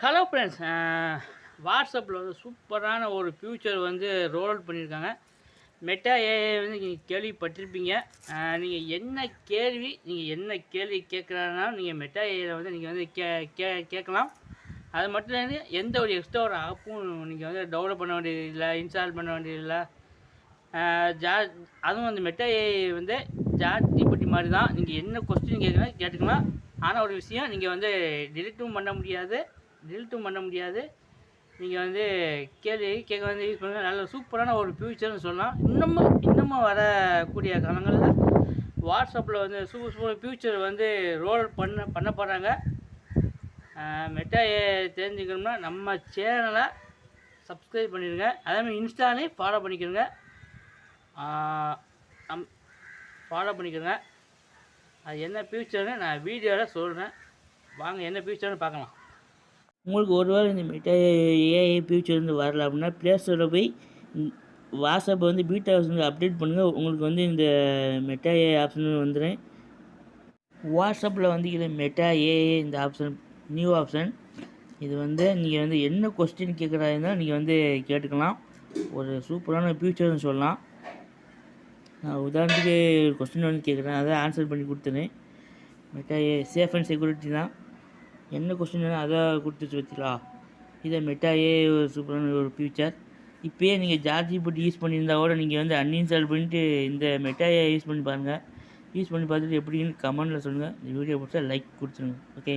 Hello friends. வாட்ஸ்அப்பில் வந்து சூப்பரான ஒரு ஃபியூச்சர் வந்து ரோல் அவுட் பண்ணியிருக்காங்க. மெட்டா ஏஐ வந்து நீங்கள் கேள்விப்பட்டிருப்பீங்க. நீங்கள் என்ன கேள்வி கேட்குறதுனாலும் நீங்கள் மெட்டா ஏஐயில் வந்து நீங்கள் வந்து கேட்கலாம். அது மட்டும் இல்லாது எந்த ஒரு எக்ஸ்ட்ரா ஒரு ஆப்பும் நீங்கள் வந்து டெவலப் பண்ண வேண்டியதில்லை, இன்ஸ்டால் பண்ண வேண்டியதில்லை. ஜா அதுவும் அந்த மெட்டா ஏஐ வந்து ஜாட்ஜிபிடி மாதிரி தான். நீங்கள் என்ன கொஸ்டின் கேட்டுக்கலாம். ஆனால் ஒரு விஷயம், நீங்கள் வந்து டெலிட்டும் பண்ண முடியாது. நீங்கள் வந்து கேள்வி கேட்க வந்து யூஸ் பண்ணுங்கள். நல்ல சூப்பரான ஒரு ஃபியூச்சர்னு சொல்லலாம். இன்னமும் வரக்கூடிய காலங்களில் வாட்ஸ்அப்பில் வந்து சூப்பர் ஃபியூச்சர் வந்து ரோல் பண்ண போகிறாங்க. மெட்டா ஏஐ தெரிஞ்சுக்கணும்னா நம்ம சேனலை சப்ஸ்கிரைப் பண்ணிடுங்க. அதேமாதிரி இன்ஸ்டாலையும் ஃபாலோ பண்ணிக்கிறேங்க. அது என்ன ஃபியூச்சர்னு நான் வீடியோவில் சொல்கிறேன். வாங்க என்ன ஃபியூச்சர்னு பார்க்கலாம். உங்களுக்கு ஒரு வேளை இந்த மெட்டா ஏஐ ஃபியூச்சர் வந்து வரல அப்படின்னா ப்ளே ஸ்டோரில் போய் வாட்ஸ்அப்பை வந்து பீட்டா வந்து அப்டேட் பண்ணுங்கள். உங்களுக்கு வந்து இந்த மெட்டா ஏஐ ஆப்ஷன் வந்துடும். வாட்ஸ்அப்பில் வந்து இதில் மெட்டா ஏஐ இந்த ஆப்ஷன் நியூ ஆப்ஷன். இது வந்து நீங்கள் வந்து என்ன கொஸ்டின் கேட்குறதா இருந்தால் நீங்கள் வந்து கேட்டுக்கலாம். ஒரு சூப்பரான ஃபியூச்சர்னு சொல்லலாம். நான் உதாரணத்துக்கு கொஸ்டின் வந்து கேட்குறேன், அதை ஆன்சர் பண்ணி கொடுத்துறேன். Meta AI safe and security தான். என்ன கொஸ்டின் வேணும் அதை கொடுத்துட்டு வச்சுக்கலாம். இதை மெட்டா ஏஐ ஒரு சூப்பரான ஒரு ஃபியூச்சர். இப்போயே நீங்கள் ஜாட்ஜிபிடி யூஸ் பண்ணியிருந்தா கூட நீங்கள் வந்து அன்இன்ஸ்டால் பண்ணிட்டு இந்த மெட்டா ஏஐ யூஸ் பண்ணி பாருங்கள். யூஸ் பண்ணி பார்த்துட்டு எப்படின்னு கமெண்டில் சொல்லுங்கள். இந்த வீடியோ பிடிச்சா லைக் கொடுத்துருங்க. ஓகே.